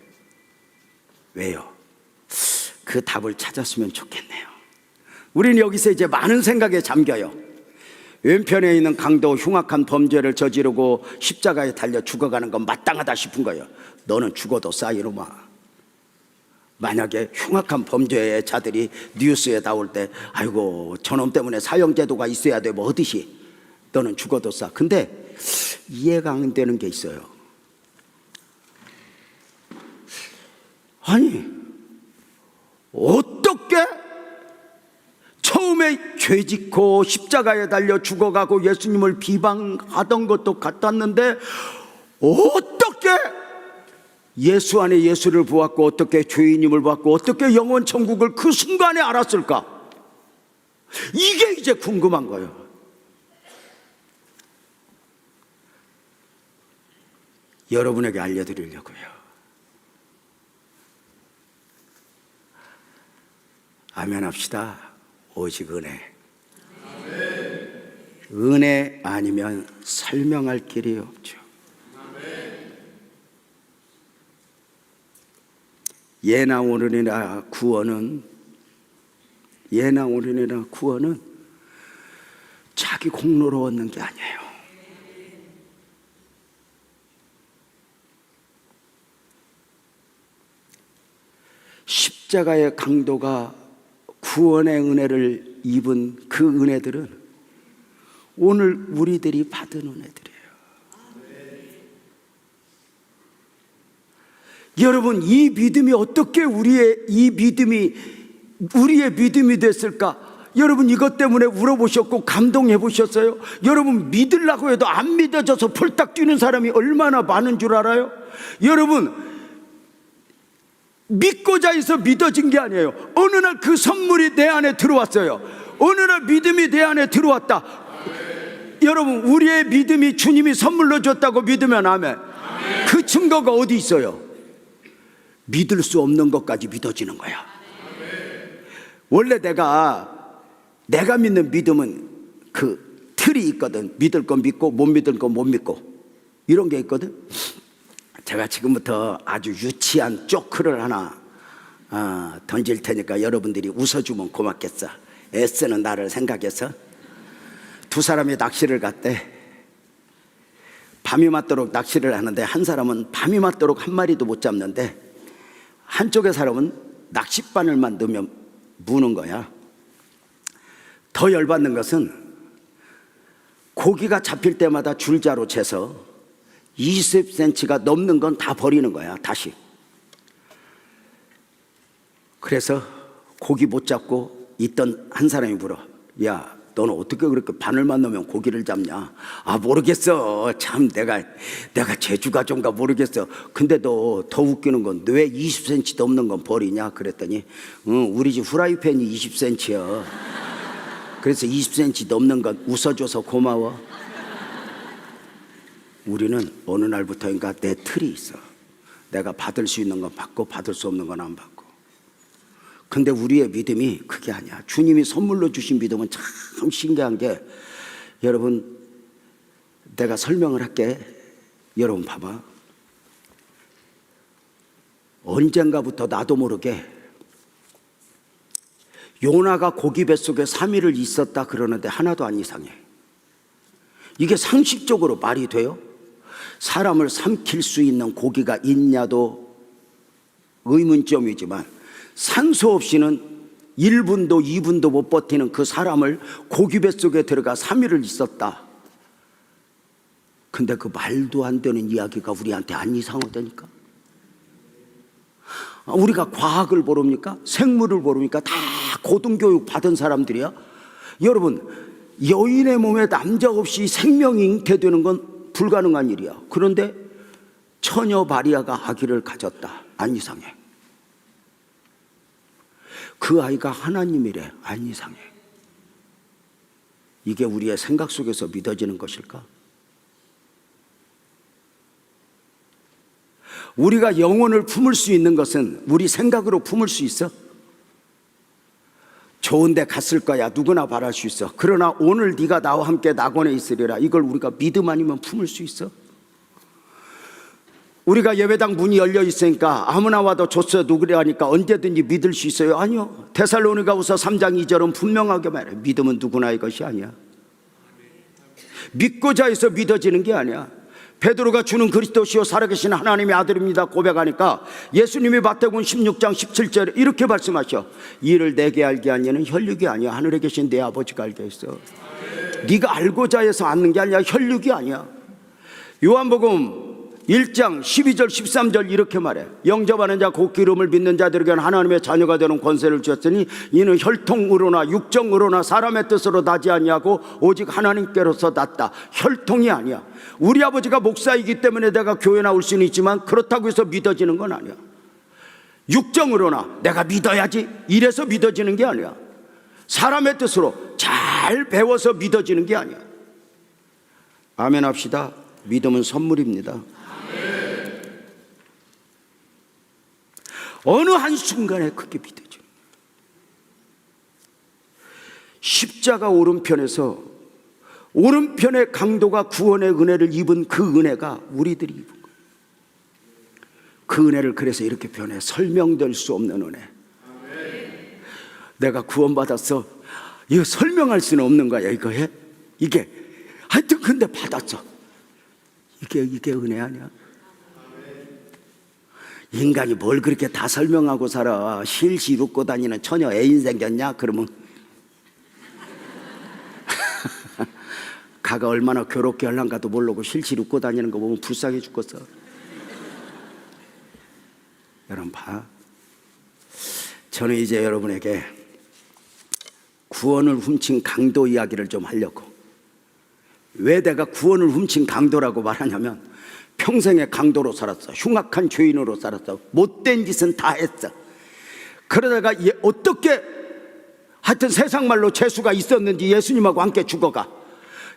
왜요? 그 답을 찾았으면 좋겠네요. 우리는 여기서 이제 많은 생각에 잠겨요. 왼편에 있는 강도, 흉악한 범죄를 저지르고 십자가에 달려 죽어가는 건 마땅하다 싶은 거예요. 너는 죽어도 싸, 이놈아. 만약에 흉악한 범죄의 자들이 뉴스에 나올 때 아이고 저놈 때문에 사형제도가 있어야 돼 뭐 하듯이 너는 죽어도 싸. 근데 이해가 안 되는 게 있어요. 아니 어떻게 처음에 죄 짓고 십자가에 달려 죽어가고 예수님을 비방하던 것도 같았는데 어떻게 예수 안에 예수를 보았고 어떻게 죄인임을 보았고 어떻게 영원 천국을 그 순간에 알았을까? 이게 이제 궁금한 거예요. 여러분에게 알려드리려고요. 아멘 합시다. 오직 은혜. 은혜 아니면 설명할 길이 없죠. 예나 오늘이나 구원은 자기 공로로 얻는 게 아니에요. 십자가의 강도가 구원의 은혜를 입은 그 은혜들은 오늘 우리들이 받은 은혜들이에요. 여러분, 이 믿음이 어떻게 우리의 믿음이 됐을까? 여러분 이것 때문에 울어보셨고 감동해 보셨어요? 여러분 믿으려고 해도 안 믿어져서 폴딱 뛰는 사람이 얼마나 많은 줄 알아요? 여러분 믿고자 해서 믿어진 게 아니에요. 어느 날 그 선물이 내 안에 들어왔어요. 어느 날 믿음이 내 안에 들어왔다. 여러분 우리의 믿음이 주님이 선물로 줬다고 믿으면 아멘. 그 증거가 어디 있어요? 믿을 수 없는 것까지 믿어지는 거야. 원래 내가 믿는 믿음은 그 틀이 있거든. 믿을 건 믿고 못 믿을 건 못 믿고 이런 게 있거든. 제가 지금부터 아주 유치한 조크를 하나 던질 테니까 여러분들이 웃어주면 고맙겠어. 애쓰는 나를 생각해서. 두 사람이 낚시를 갔대. 밤이 맞도록 낚시를 하는데 한 사람은 밤이 맞도록 한 마리도 못 잡는데 한쪽의 사람은 낚싯바늘만 넣으면 무는 거야. 더 열받는 것은 고기가 잡힐 때마다 줄자로 재서 20cm가 넘는 건 다 버리는 거야, 다시. 그래서 고기 못 잡고 있던 한 사람이 물어. 야, 너는 어떻게 그렇게 바늘만 넣으면 고기를 잡냐? 아, 모르겠어. 참 내가 재주가 좀가 모르겠어. 근데 너 더 웃기는 건 왜 20cm 넘는 건 버리냐? 그랬더니 우리 집 후라이팬이 20cm야. 그래서 20cm 넘는 건 웃어줘서 고마워. 우리는 어느 날부터인가 내 틀이 있어. 내가 받을 수 있는 건 받고 받을 수 없는 건 안 받고. 근데 우리의 믿음이 그게 아니야. 주님이 선물로 주신 믿음은 참 신기한 게, 여러분 내가 설명을 할게. 여러분 봐봐. 언젠가부터 나도 모르게 요나가 고기 뱃속에 3일을 있었다 그러는데 하나도 안 이상해. 이게 상식적으로 말이 돼요? 사람을 삼킬 수 있는 고기가 있냐도 의문점이지만 산소 없이는 1분도 2분도 못 버티는 그 사람을 고기 뱃속에 들어가 3일을 있었다. 근데 그 말도 안 되는 이야기가 우리한테 안 이상하다니까. 우리가 과학을 모릅니까? 생물을 모릅니까? 다 고등교육 받은 사람들이야. 여러분 여인의 몸에 남자 없이 생명이 잉태되는 건 불가능한 일이야. 그런데 처녀 마리아가 아기를 가졌다. 안 이상해. 그 아이가 하나님이래. 안 이상해. 이게 우리의 생각 속에서 믿어지는 것일까? 우리가 영혼을 품을 수 있는 것은 우리 생각으로 품을 수 있어? 좋은 데 갔을 거야. 누구나 바랄 수 있어. 그러나 오늘 네가 나와 함께 낙원에 있으리라. 이걸 우리가 믿음 아니면 품을 수 있어? 우리가 예배당 문이 열려 있으니까 아무나 와도 좋소 누구라니까 언제든지 믿을 수 있어요? 아니요. 데살로니가후서 3장 2절은 분명하게 말해. 믿음은 누구나의 것이 아니야. 믿고자 해서 믿어지는 게 아니야. 베드로가 주는 그리스도시요 살아계신 하나님의 아들입니다 고백하니까 예수님이 마태복음 16장 17절에 이렇게 말씀하셔. 이를 내게 알게 한 이는 혈육이 아니야. 하늘에 계신 내 아버지가 알게 했어. 네가 알고자 해서 아는 게 아니야. 혈육이 아니야. 요한복음 1장 12절 13절 이렇게 말해. 영접하는 자 곧 기름을 믿는 자들에게는 하나님의 자녀가 되는 권세를 주었으니 이는 혈통으로나 육정으로나 사람의 뜻으로 나지 아니하고 오직 하나님께로서 났다. 혈통이 아니야. 우리 아버지가 목사이기 때문에 내가 교회 나올 수는 있지만 그렇다고 해서 믿어지는 건 아니야. 육정으로나 내가 믿어야지 이래서 믿어지는 게 아니야. 사람의 뜻으로 잘 배워서 믿어지는 게 아니야. 아멘 합시다. 믿음은 선물입니다. 어느 한순간에 그게 믿어져. 십자가 오른편에서 오른편의 강도가 구원의 은혜를 입은 그 은혜가 우리들이 입은 거예요. 그 은혜를 그래서 이렇게 표현해. 설명될 수 없는 은혜. 내가 구원받았어. 이거 설명할 수는 없는 거야. 이거 해? 이게 하여튼 근데 받았어. 이게 은혜 아니야? 인간이 뭘 그렇게 다 설명하고 살아. 실실 웃고 다니는 처녀 애인 생겼냐? 그러면 가가 얼마나 괴롭게 할란가도 모르고 실실 웃고 다니는 거 보면 불쌍해 죽겠어. 여러분 봐. 저는 이제 여러분에게 구원을 훔친 강도 이야기를 좀 하려고. 왜 내가 구원을 훔친 강도라고 말하냐면 평생의 강도로 살았어. 흉악한 죄인으로 살았어. 못된 짓은 다 했어. 그러다가 어떻게 하여튼 세상 말로 재수가 있었는지 예수님하고 함께 죽어가.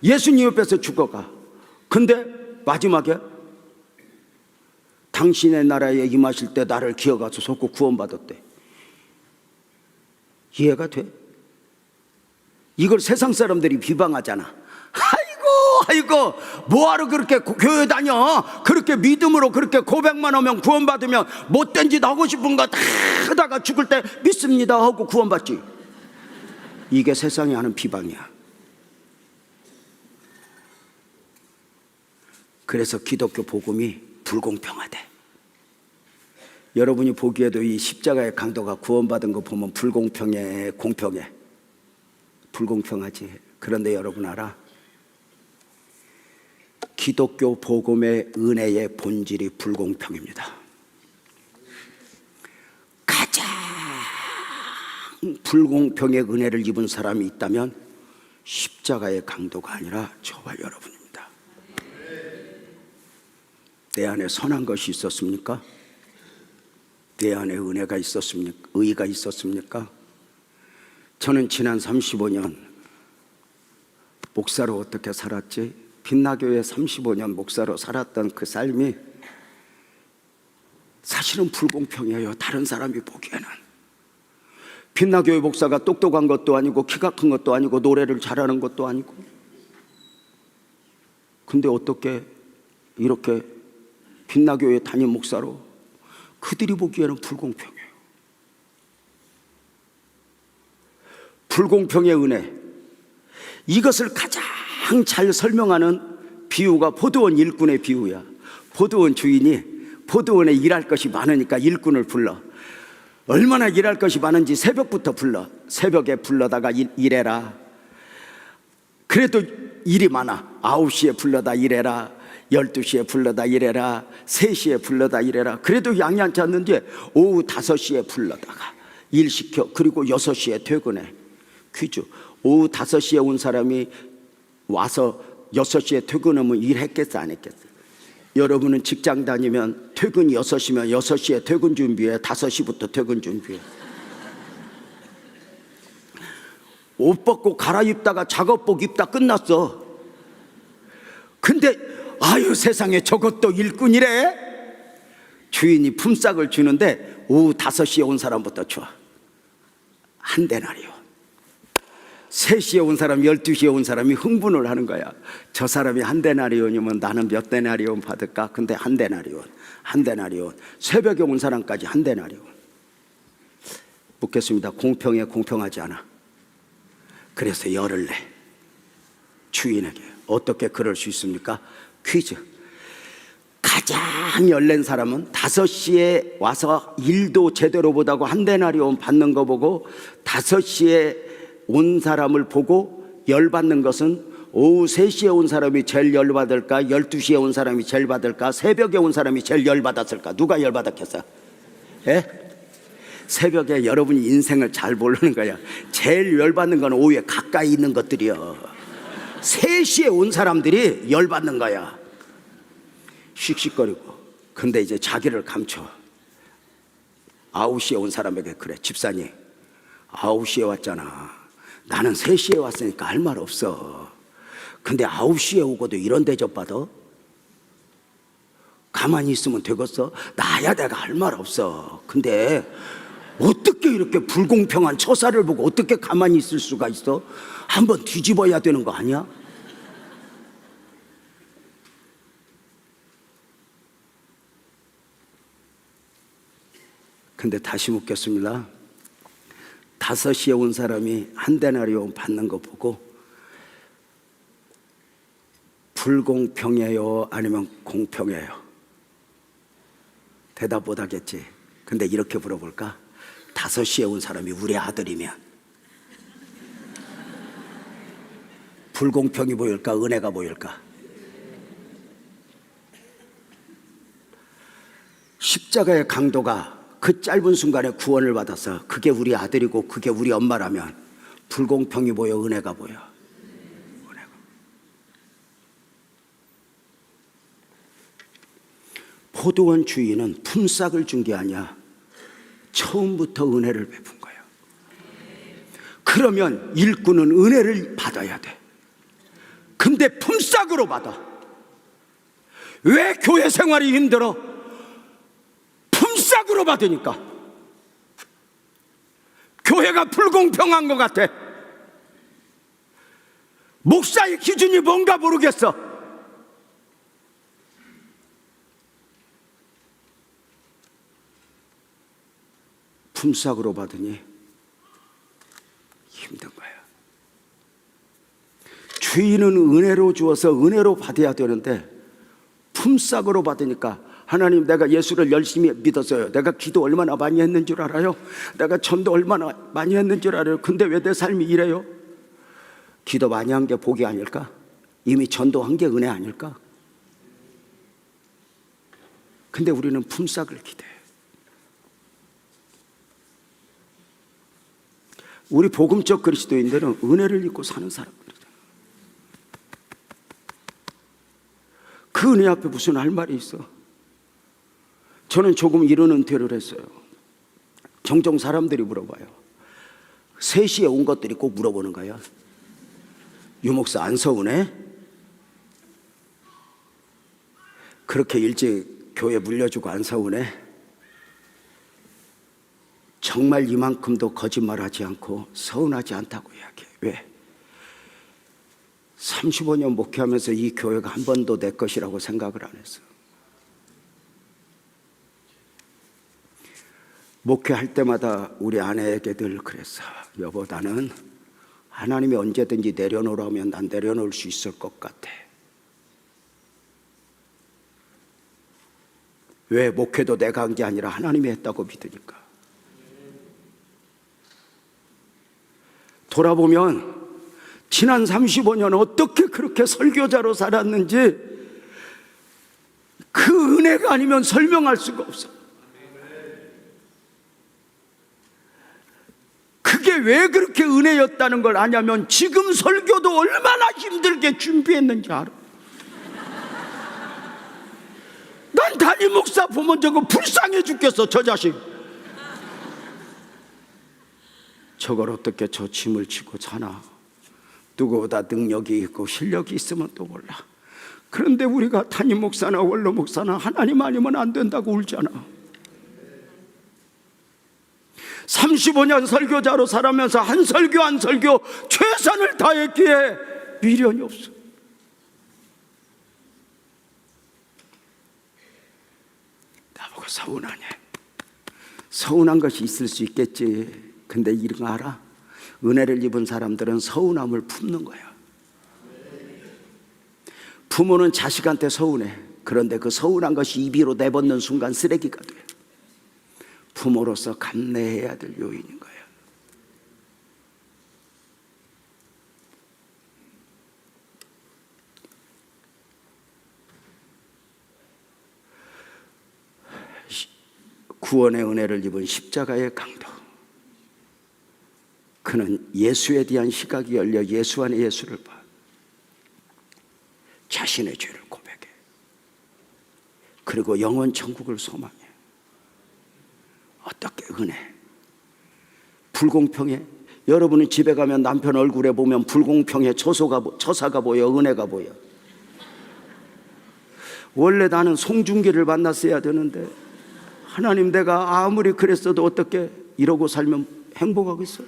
예수님 옆에서 죽어가. 근데 마지막에 당신의 나라에 임하실 때 나를 기어가소서 구원받았대. 이해가 돼? 이걸 세상 사람들이 비방하잖아. 아이고 뭐하러 그렇게 교회 다녀. 그렇게 믿음으로 그렇게 고백만 하면 구원받으면 못된 짓 하고 싶은 거 다 하다가 죽을 때 믿습니다 하고 구원받지. 이게 세상이 하는 비방이야. 그래서 기독교 복음이 불공평하대. 여러분이 보기에도 이 십자가의 강도가 구원받은 거 보면 불공평해? 공평해? 불공평하지. 그런데 여러분 알아? 기독교 복음의 은혜의 본질이 불공평입니다. 가장 불공평의 은혜를 입은 사람이 있다면 십자가의 강도가 아니라 저와 여러분입니다. 내 안에 선한 것이 있었습니까? 내 안에 은혜가 있었습니까? 의가 있었습니까? 저는 지난 35년 목사로 어떻게 살았지? 빛나교회 35년 목사로 살았던 그 삶이 사실은 불공평해요. 다른 사람이 보기에는. 빛나교회 목사가 똑똑한 것도 아니고 키가 큰 것도 아니고 노래를 잘하는 것도 아니고. 근데 어떻게 이렇게 빛나교회 담임 목사로 그들이 보기에는 불공평해요. 불공평의 은혜, 이것을 가장 잘 설명하는 비유가 포도원 일꾼의 비유야. 포도원 주인이 포도원에 일할 것이 많으니까 일꾼을 불러. 얼마나 일할 것이 많은지 새벽부터 불러. 새벽에 불러다가 일해라. 그래도 일이 많아. 9시에 불러다 일해라. 12시에 불러다 일해라. 3시에 불러다 일해라. 그래도 양양치 않는데 오후 5시에 불러다가 일 시켜. 그리고 6시에 퇴근해. 퀴즈. 오후 5시에 온 사람이 와서 6시에 퇴근하면 일했겠어 안 했겠어? 여러분은 직장 다니면 퇴근 6시면 6시에 퇴근 준비해. 5시부터 퇴근 준비해. 옷 벗고 갈아입다가 작업복 입다 끝났어. 근데 아유 세상에 저것도 일꾼이래. 주인이 품삯을 주는데 오후 5시에 온 사람부터 줘. 한 데나리요. 3시에 온 사람, 12시에 온 사람이 흥분을 하는 거야. 저 사람이 한 데나리온이면 나는 몇 데나리온 받을까? 근데 한 데나리온. 새벽에 온 사람까지 한 데나리온. 묻겠습니다. 공평해, 공평하지 않아? 그래서 열을 내. 주인에게. 어떻게 그럴 수 있습니까? 퀴즈. 가장 열낸 사람은 5시에 와서 일도 제대로 못하고 한 데나리온 받는 거 보고 5시에 온 사람을 보고 열받는 것은 오후 3시에 온 사람이 제일 열받을까? 12시에 온 사람이 제일 받을까? 새벽에 온 사람이 제일 열받았을까? 누가 열받았겠어? 예? 새벽에 여러분이 인생을 잘 모르는 거야. 제일 열받는 건 오후에 가까이 있는 것들이요. 3시에 온 사람들이 열받는 거야. 씩씩거리고. 근데 이제 자기를 감춰. 9시에 온 사람에게 그래. 집사님 9시에 왔잖아. 나는 3시에 왔으니까 할 말 없어. 근데 9시에 오고도 이런 대접 받아? 가만히 있으면 되겠어? 나야 내가 할 말 없어. 근데 어떻게 이렇게 불공평한 처사를 보고 어떻게 가만히 있을 수가 있어? 한번 뒤집어야 되는 거 아니야? 근데 다시 묻겠습니다. 5시에 온 사람이 한 데나리온 받는 거 보고 불공평해요? 아니면 공평해요? 대답 못 하겠지. 근데 이렇게 물어볼까? 5시에 온 사람이 우리 아들이면 불공평이 보일까? 은혜가 보일까? 십자가의 강도가 그 짧은 순간에 구원을 받아서 그게 우리 아들이고 그게 우리 엄마라면 불공평이 보여? 은혜가 보여? 은혜가. 포도원 주인은 품삯을 준 게 아니야. 처음부터 은혜를 베푼 거야. 그러면 일꾼은 은혜를 받아야 돼. 근데 품삯으로 받아. 왜 교회 생활이 힘들어? 품삯으로 받으니까. 교회가 불공평한 것 같아. 목사의 기준이 뭔가 모르겠어. 품삯으로 받으니 힘든 거야. 주인은 은혜로 주어서 은혜로 받아야 되는데 품삯으로 받으니까 하나님, 내가 예수를 열심히 믿었어요. 내가 기도 얼마나 많이 했는 줄 알아요? 내가 전도 얼마나 많이 했는 줄 알아요? 근데 왜 내 삶이 이래요? 기도 많이 한 게 복이 아닐까? 이미 전도한 게 은혜 아닐까? 근데 우리는 품삯을 기대해. 우리 복음적 그리스도인들은 은혜를 입고 사는 사람들이잖아. 그 은혜 앞에 무슨 할 말이 있어? 저는 조금 이런 은퇴를 했어요. 종종 사람들이 물어봐요. 3시에 온 것들이 꼭 물어보는 거야. 유목사 안 서운해? 그렇게 일찍 교회 물려주고 안 서운해? 정말 이만큼도 거짓말하지 않고 서운하지 않다고 이야기해. 왜? 35년 목회하면서 이 교회가 한 번도 내 것이라고 생각을 안 했어. 목회할 때마다 우리 아내에게 늘 그랬어. 여보, 나는 하나님이 언제든지 내려놓으라면 난 내려놓을 수 있을 것 같아. 왜? 목회도 내가 한 게 아니라 하나님이 했다고 믿으니까. 돌아보면 지난 35년 어떻게 그렇게 설교자로 살았는지 그 은혜가 아니면 설명할 수가 없어. 그게 왜 그렇게 은혜였다는 걸 아냐면 지금 설교도 얼마나 힘들게 준비했는지 알아. 난 담임 목사 보면 저거 불쌍해 죽겠어. 저 자식 저걸 어떻게 저 짐을 지고 사나. 누구보다 능력이 있고 실력이 있으면 또 몰라. 그런데 우리가 담임 목사나 원로 목사나 하나님 아니면 안 된다고 울잖아. 35년 설교자로 살아면서 한 설교 최선을 다했기에 미련이 없어. 나보고 서운하냐? 서운한 것이 있을 수 있겠지. 근데 이런 거 알아? 은혜를 입은 사람들은 서운함을 품는 거야. 부모는 자식한테 서운해. 그런데 그 서운한 것이 입으로 내뱉는 순간 쓰레기가 돼. 부모로서 감내해야 될 요인인 거예요. 구원의 은혜를 입은 십자가의 강도. 그는 예수에 대한 시각이 열려 예수 안에 예수를 봐. 자신의 죄를 고백해. 그리고 영원 천국을 소망해. 어떻게 은혜? 불공평해? 여러분은 집에 가면 남편 얼굴에 보면 불공평해 처사가 보여, 은혜가 보여. 원래 나는 송중기를 만났어야 되는데 하나님, 내가 아무리 그랬어도 어떻게 이러고 살면 행복하겠어?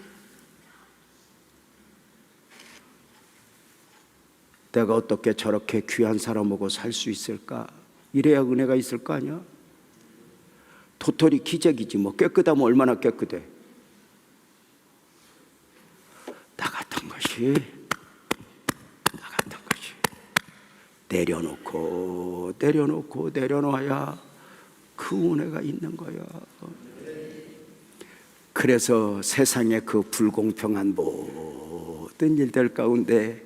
내가 어떻게 저렇게 귀한 사람하고 살 수 있을까? 이래야 은혜가 있을 거 아니야? 도토리 기적이지 뭐. 깨끗하면 얼마나 깨끗해. 나 같은 것이 내려놓아야 그 은혜가 있는 거야. 그래서 세상의 그 불공평한 모든 일들 가운데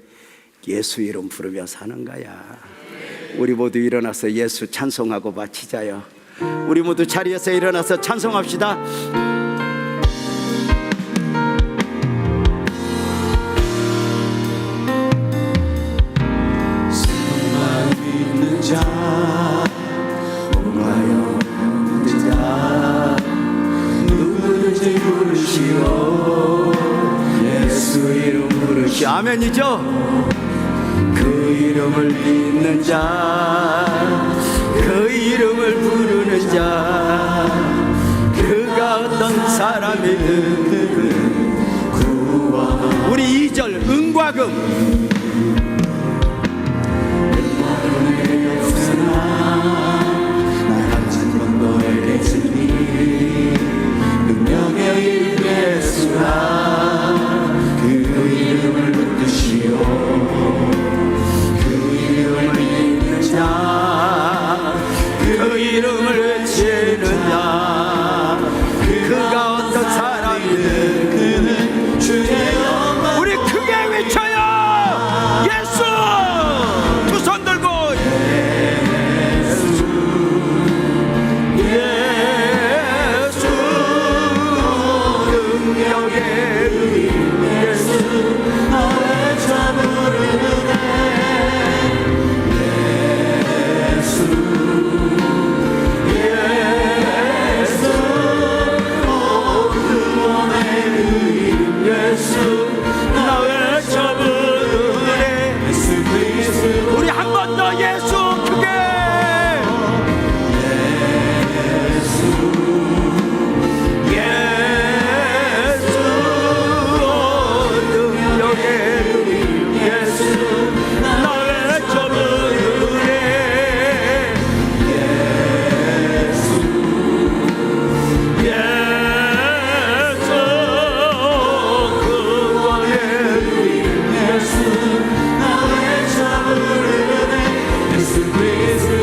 예수 이름 부르며 사는 거야. 우리 모두 일어나서 예수 찬송하고 마치자요. 우리 모두 자리에서 일어나서 찬송합시다. 수만 믿는 자, 온가요 믿는 자, 누구든지 부르시오. 예수 이름 부르시오. 아멘이죠? 그 이름을 믿는 자, 그 이름을 부르는 자, 그가 어떤 사람이든 구원. 우리 2절 은과 금. 은혜가 없으나 나 같은 건 너에게 주니 능력의 이름 예수라. 그 이름을 붙드시오. 그 이름을 믿는 자, 그 이름을 외치는 자, 그가 어떤 사람이든 그는 주의 영광. 우리 크게 외쳐요. 예수! 두 손 들고 예수, 능력의 예수 나의 자 부르네. 예수 예수 오 구원의 그 이름 예수 나의 저 부르네. 예수 그리스도. 우리 한 번 더 예수 크게. 예수 능력의 예수 나의 저 부르네. 예수 구원의 예수 나의 자 부르네. 예수 그리스도